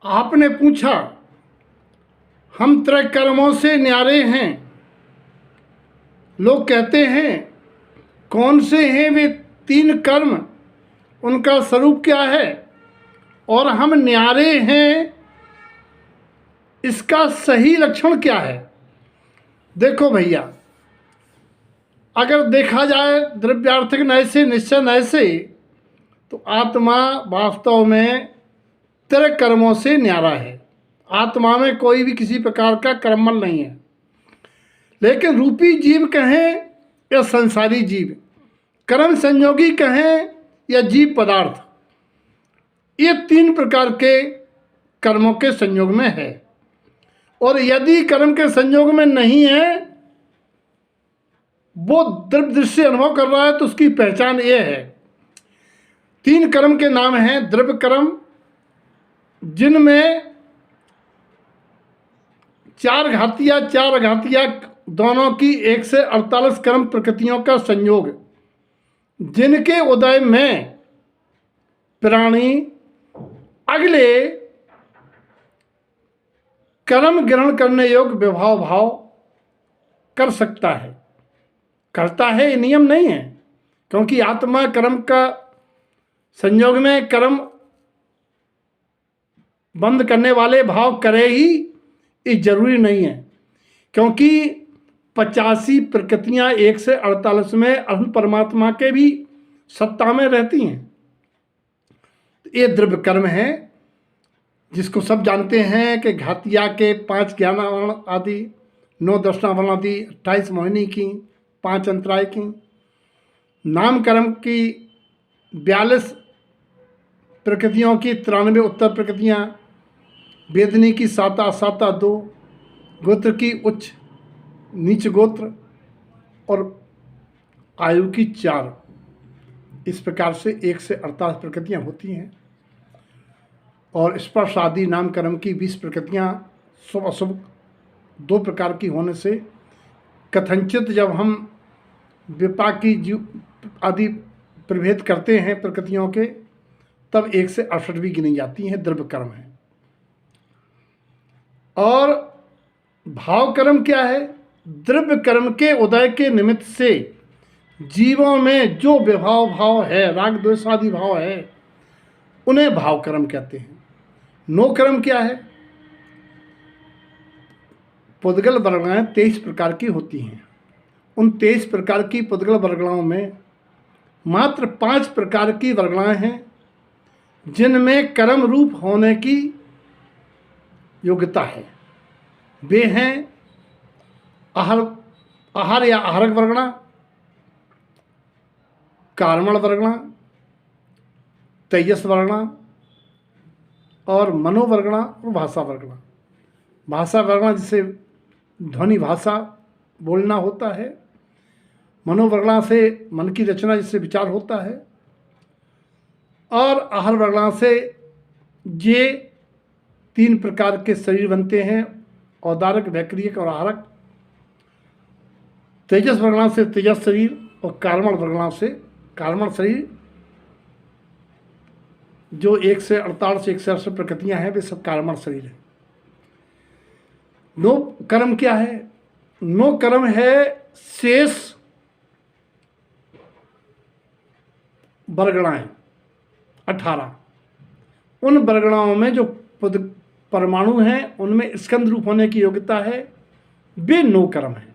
आपने पूछा हम त्रय कर्मों से न्यारे हैं। लोग कहते हैं कौन से हैं वे तीन कर्म, उनका स्वरूप क्या है और हम न्यारे हैं, इसका सही लक्षण क्या है। देखो भैया, अगर देखा जाए द्रव्यार्थिक नय से, निश्चय नय से, तो आत्मा वास्तव में त्रय कर्मों से न्यारा है। आत्मा में कोई भी किसी प्रकार का कर्मल नहीं है। लेकिन रूपी जीव कहें या संसारी जीव, कर्म संयोगी कहें या जीव पदार्थ, ये तीन प्रकार के कर्मों के संयोग में है। और यदि कर्म के संयोग में नहीं है, वो द्रव्य दृश्य अनुभव कर रहा है, तो उसकी पहचान ये है। तीन कर्म के नाम हैं द्रव्य कर्म, जिनमें चार घातिया दोनों की 1 से 48 कर्म प्रकृतियों का संयोग, जिनके उदय में प्राणी अगले कर्म ग्रहण करने योग्य विभाव भाव कर सकता है, करता है। ये नियम नहीं है, क्योंकि आत्मा कर्म का संयोग में कर्म बंद करने वाले भाव करे ही, ये जरूरी नहीं है। क्योंकि 85 प्रकृतियां 1 से 48 में अहम परमात्मा के भी सत्ता में रहती हैं। ये द्रव्य कर्म है, जिसको सब जानते हैं कि घातिया के 5 ज्ञानावरण आदि, 9 दर्शनावरण आदि, 28 मोहिनी की, 5 अंतराय की। नाम कर्म की 42 प्रकृतियों की 93 उत्तर प्रकृतियाँ, वेदनी की 7 2, गोत्र की उच्च नीच गोत्र और आयु की 4। इस प्रकार से 1 से 48 प्रकृतियाँ होती हैं। और स्पर्श आदि नाम कर्म की 20 प्रकृतियाँ शुभ अशुभ 2 प्रकार की होने से कथनचित जब हम विपाकी जीव आदि प्रभेद करते हैं प्रकृतियों के, तब 1 से 68 भी गिनी जाती हैं, द्रव्य कर्म है। और भाव कर्म क्या है? द्रव्य कर्म के उदय के निमित्त से जीवों में जो विभाव भाव है, राग द्वेष आदि भाव है, उन्हें भाव कर्म कहते हैं। नो कर्म क्या है? पुद्गल वर्गणाएं 23 प्रकार की होती हैं। उन 23 प्रकार की पुद्गल वर्गणाओं में मात्र 5 प्रकार की वर्गणाएं हैं जिनमें कर्म रूप होने की योग्यता है। वे हैं आहार या आहारक वर्गणा, कार्मण वर्गणा, तेजस वर्गणा और मनोवर्गणा और भाषा वर्गणा। भाषा वर्गणा जिसे ध्वनि भाषा बोलना होता है, मनोवर्गणा से मन की रचना जिससे विचार होता है, और आहार वर्गणा से ये 3 प्रकार के शरीर बनते हैं, औदारक, वैक्रियक और आहारक। तेजस वर्गणा से तेजस शरीर और कार्मण वर्गणा से कार्मण शरीर। जो 1 से 48 1 से 68 प्रकृतियां हैं, वे सब कार्मण शरीर है। नो कर्म क्या है? नो कर्म है शेष वर्गणाएं 18। उन वर्गणाओं में जो परमाणु हैं, उनमें स्कंद रूप होने की योग्यता है, वे नो कर्म है।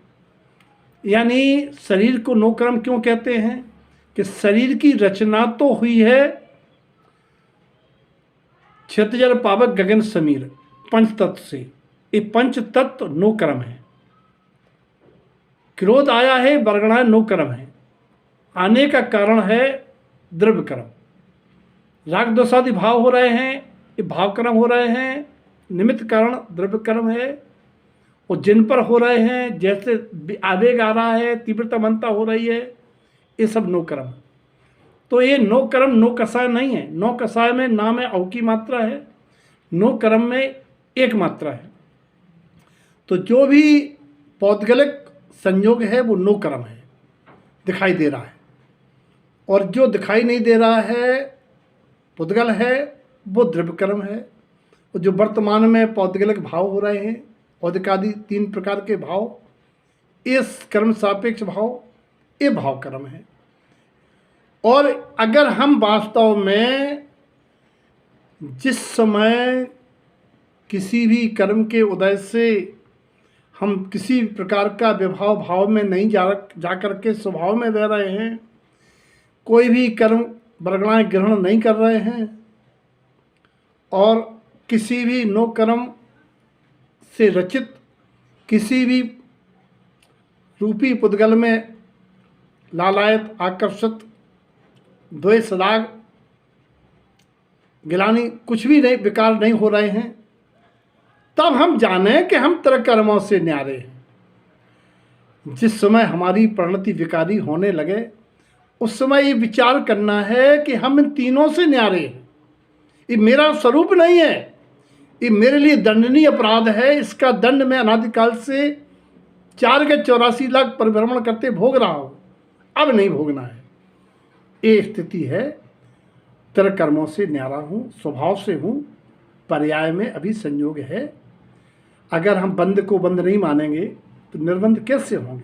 यानी शरीर को नो कर्म क्यों कहते हैं? कि शरीर की रचना तो हुई है क्षेत्र जल पावक गगन समीर पंच तत्व से। ये पंच तत्व नो कर्म है। क्रोध आया है, वर्गणाएं नो कर्म है। आने का कारण है द्रव्य कर्म। राग दोषादि भाव हो रहे हैं, ये भाव कर्म हो रहे हैं। निमित्त कारण द्रव्य कर्म है। और जिन पर हो रहे हैं, जैसे आवेग आ रहा है, तीव्रता मनता हो रही है, ये सब नो कर्म। तो ये नो कर्म नो कसाय नहीं है। नो कसाय में ना में औ की मात्रा है, नो कर्म में एक मात्रा है। तो जो भी पौद्गलिक संयोग है वो नो कर्म है, दिखाई दे रहा है। और जो दिखाई नहीं दे रहा है, पुद्गल है, वो द्रव्य कर्म है। जो वर्तमान में पौद्गलिक भाव हो रहे हैं, औदिकादि 3 प्रकार के भाव, इस कर्म सापेक्ष भाव, ये भाव कर्म है। और अगर हम वास्तव में जिस समय किसी भी कर्म के उदय से हम किसी प्रकार का विभाव भाव में नहीं जा कर के स्वभाव में रह रहे हैं, कोई भी कर्म वर्गणाएं ग्रहण नहीं कर रहे हैं और किसी भी नो कर्म से रचित किसी भी रूपी पुद्गल में लालायत, आकर्षित, द्वेष, राग, गिलानी कुछ भी नहीं, विकार नहीं हो रहे हैं, तब हम जाने कि हम तरह कर्मों से न्यारे हैं। जिस समय हमारी परिणति विकारी होने लगे, उस समय ये विचार करना है कि हम इन तीनों से न्यारे हैं। ये मेरा स्वरूप नहीं है, ये मेरे लिए दंडनीय अपराध है। इसका दंड मैं अनादिकाल से 4 के 84 लाख परिभ्रमण करते भोग रहा हूँ, अब नहीं भोगना है। ये स्थिति है। तरह कर्मों से न्यारा हूँ, स्वभाव से हूँ, पर्याय में अभी संयोग है। अगर हम बंद को बंद नहीं मानेंगे तो निर्बंध कैसे होंगे।